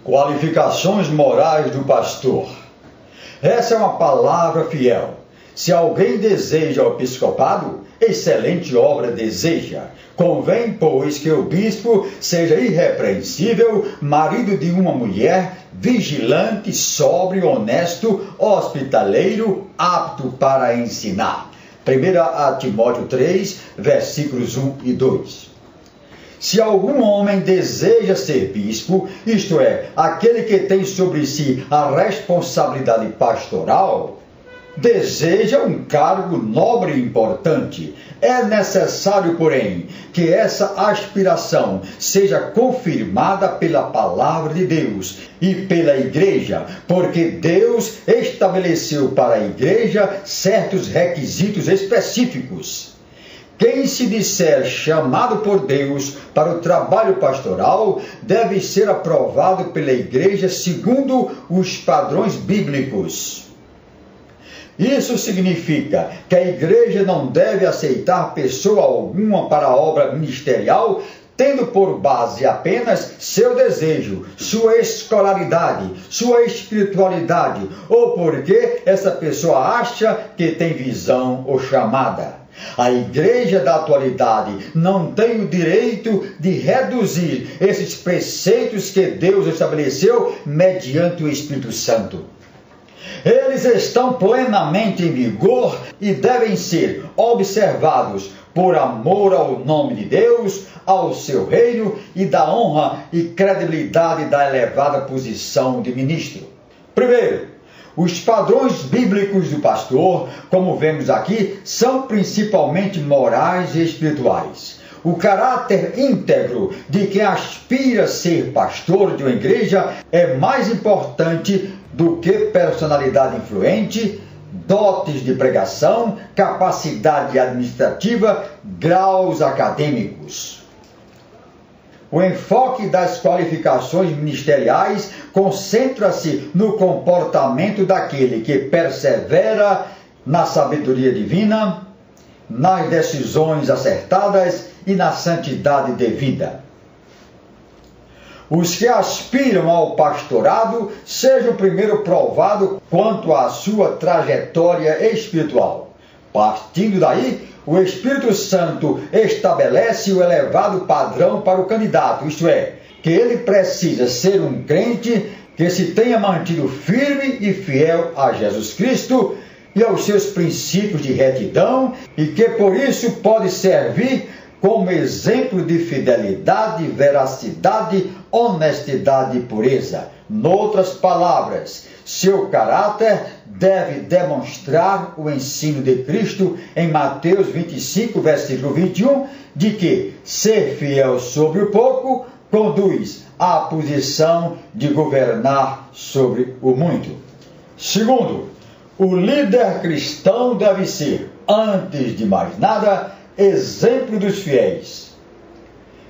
Qualificações morais do pastor. Essa é uma palavra fiel. Se alguém deseja o episcopado, excelente obra deseja. Convém, pois, que o bispo seja irrepreensível, marido de uma mulher, vigilante, sóbrio, honesto, hospitaleiro, apto para ensinar. 1 Timóteo 3, versículos 1 e 2. Se algum homem deseja ser bispo, isto é, aquele que tem sobre si a responsabilidade pastoral, deseja um cargo nobre e importante. É necessário, porém, que essa aspiração seja confirmada pela palavra de Deus e pela igreja, porque Deus estabeleceu para a igreja certos requisitos específicos. Quem se disser chamado por Deus para o trabalho pastoral deve ser aprovado pela igreja segundo os padrões bíblicos. Isso significa que a igreja não deve aceitar pessoa alguma para a obra ministerial, tendo por base apenas seu desejo, sua escolaridade, sua espiritualidade, ou porque essa pessoa acha que tem visão ou chamada. A igreja da atualidade não tem o direito de reduzir esses preceitos que Deus estabeleceu mediante o Espírito Santo. Eles estão plenamente em vigor e devem ser observados por amor ao nome de Deus, ao seu reino e da honra e credibilidade da elevada posição de ministro. Primeiro, os padrões bíblicos do pastor, como vemos aqui, são principalmente morais e espirituais. O caráter íntegro de quem aspira a ser pastor de uma igreja é mais importante do que personalidade influente, dotes de pregação, capacidade administrativa, graus acadêmicos. O enfoque das qualificações ministeriais concentra-se no comportamento daquele que persevera na sabedoria divina, nas decisões acertadas e na santidade devida. Os que aspiram ao pastorado sejam primeiro provados quanto à sua trajetória espiritual. Partindo daí, o Espírito Santo estabelece o elevado padrão para o candidato, isto é, que ele precisa ser um crente que se tenha mantido firme e fiel a Jesus Cristo e aos seus princípios de retidão e que por isso pode servir como exemplo de fidelidade, veracidade, honestidade e pureza. Noutras palavras, seu caráter deve demonstrar o ensino de Cristo em Mateus 25, versículo 21, de que ser fiel sobre o pouco conduz à posição de governar sobre o muito. Segundo, o líder cristão deve ser, antes de mais nada, exemplo dos fiéis.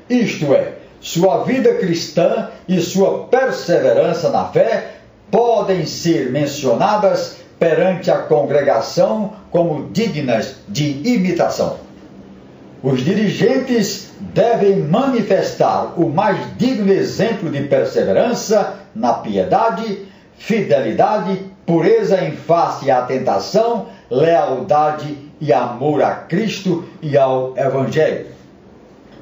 Isto é, sua vida cristã e sua perseverança na fé podem ser mencionadas perante a congregação como dignas de imitação. Os dirigentes devem manifestar o mais digno exemplo de perseverança na piedade, fidelidade, pureza em face à tentação, lealdade e amor a Cristo e ao Evangelho.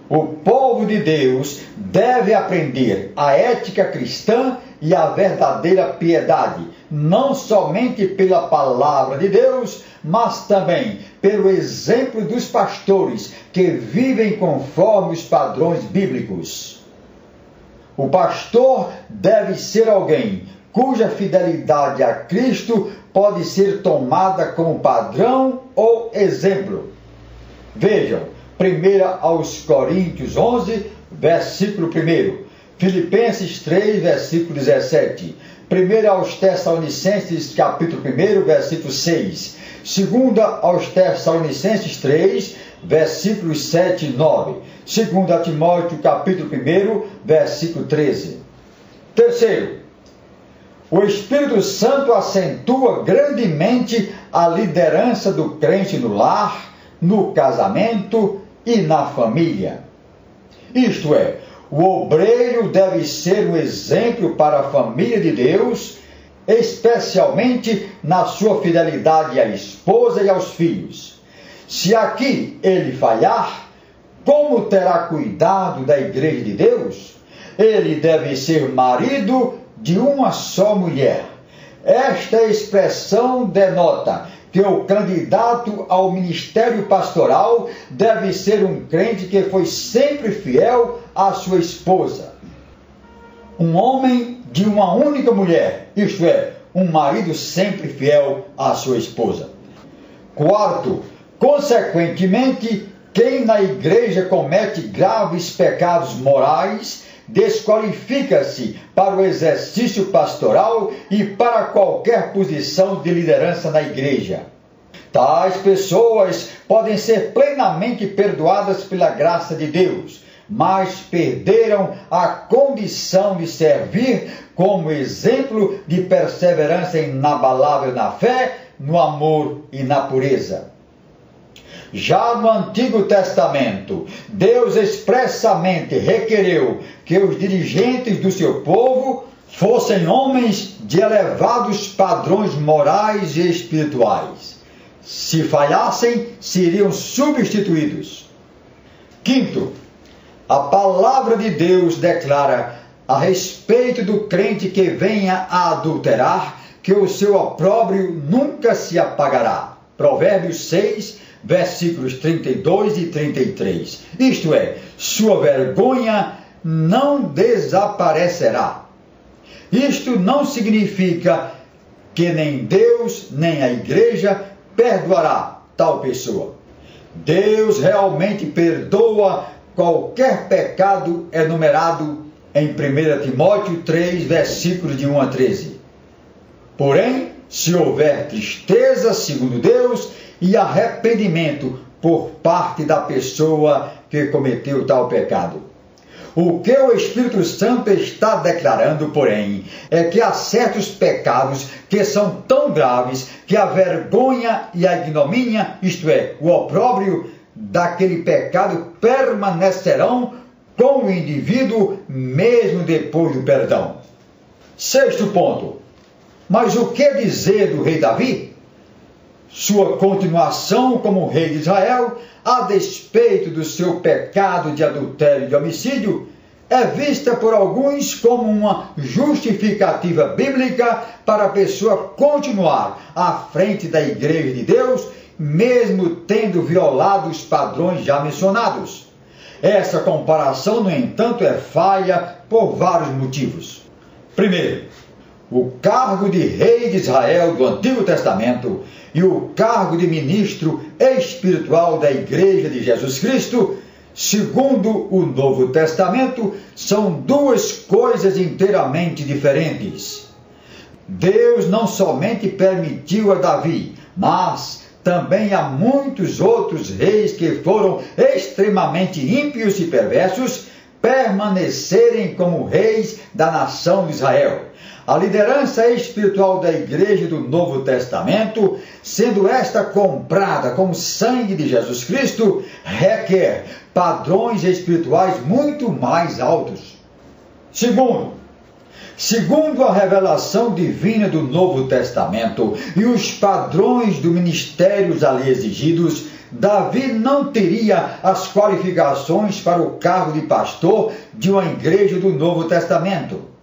O povo de Deus deve aprender a ética cristã e a verdadeira piedade, não somente pela palavra de Deus, mas também pelo exemplo dos pastores que vivem conforme os padrões bíblicos. O pastor deve ser alguém cuja fidelidade a Cristo pode ser tomada como padrão ou exemplo. Vejam, 1 aos Coríntios 11, versículo 1, Filipenses 3, versículo 17, 1 aos Tessalonicenses, capítulo 1, versículo 6, 2 aos Tessalonicenses 3, versículos 7 e 9, 2 Timóteo, capítulo 1, versículo 13. Terceiro, o Espírito Santo acentua grandemente a liderança do crente no lar, no casamento e na família. Isto é, O obreiro deve ser um exemplo para a família de Deus, especialmente na sua fidelidade à esposa e aos filhos. Se aqui ele falhar, como terá cuidado da igreja de Deus? Ele deve ser marido de uma só mulher. Esta expressão denota que o candidato ao ministério pastoral deve ser um crente que foi sempre fiel à sua esposa. Um homem de uma única mulher, isto é, um marido sempre fiel à sua esposa. Quarto, consequentemente, quem na igreja comete graves pecados morais desqualifica-se para o exercício pastoral e para qualquer posição de liderança na igreja. Tais pessoas podem ser plenamente perdoadas pela graça de Deus, mas perderam a condição de servir como exemplo de perseverança inabalável na fé, no amor e na pureza. Já no Antigo Testamento, Deus expressamente requereu que os dirigentes do seu povo fossem homens de elevados padrões morais e espirituais. Se falhassem, seriam substituídos. Quinto, a palavra de Deus declara a respeito do crente que venha a adulterar que o seu opróbrio nunca se apagará. Provérbios 6, versículos 32 e 33. Isto é, sua vergonha não desaparecerá. Isto não significa que nem Deus, nem a igreja perdoará tal pessoa. Deus realmente perdoa qualquer pecado enumerado em 1 Timóteo 3, versículos de 1 a 13. Porém, se houver tristeza, segundo Deus, e arrependimento por parte da pessoa que cometeu tal pecado. O que o Espírito Santo está declarando, porém, é que há certos pecados que são tão graves que a vergonha e a ignomínia, isto é, o opróbrio daquele pecado, permanecerão com o indivíduo mesmo depois do perdão. Sexto ponto. Mas o que dizer do rei Davi? Sua continuação como rei de Israel, a despeito do seu pecado de adultério e de homicídio, é vista por alguns como uma justificativa bíblica para a pessoa continuar à frente da igreja de Deus, mesmo tendo violado os padrões já mencionados. Essa comparação, no entanto, é falha por vários motivos. Primeiro, o cargo de rei de Israel do Antigo Testamento e o cargo de ministro espiritual da Igreja de Jesus Cristo, segundo o Novo Testamento, são duas coisas inteiramente diferentes. Deus não somente permitiu a Davi, mas também a muitos outros reis que foram extremamente ímpios e perversos permanecerem como reis da nação de Israel. A liderança espiritual da Igreja do Novo Testamento, sendo esta comprada com o sangue de Jesus Cristo, requer padrões espirituais muito mais altos. Segundo a revelação divina do Novo Testamento e os padrões do ministérios ali exigidos, Davi não teria as qualificações para o cargo de pastor de uma igreja do Novo Testamento.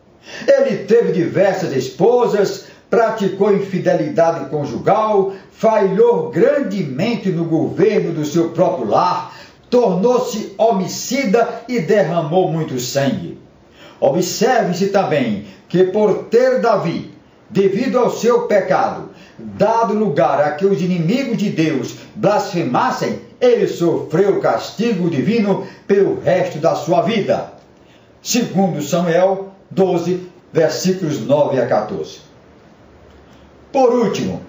Ele teve diversas esposas, praticou infidelidade conjugal, falhou grandemente no governo do seu próprio lar, tornou-se homicida e derramou muito sangue. Observe-se também que por ter Davi, devido ao seu pecado, dado lugar a que os inimigos de Deus blasfemassem, ele sofreu castigo divino pelo resto da sua vida. Segundo Samuel 12, versículos 9 a 14. Por último,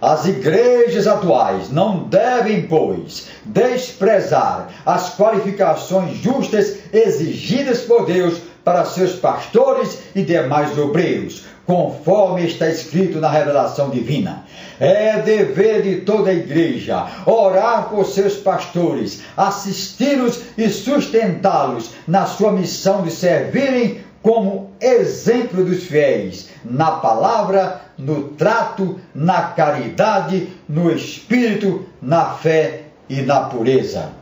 as igrejas atuais não devem, pois, desprezar as qualificações justas exigidas por Deus para seus pastores e demais obreiros, conforme está escrito na revelação divina. É dever de toda a igreja orar por seus pastores, assisti-los e sustentá-los na sua missão de servirem como exemplo dos fiéis, na palavra, no trato, na caridade, no espírito, na fé e na pureza.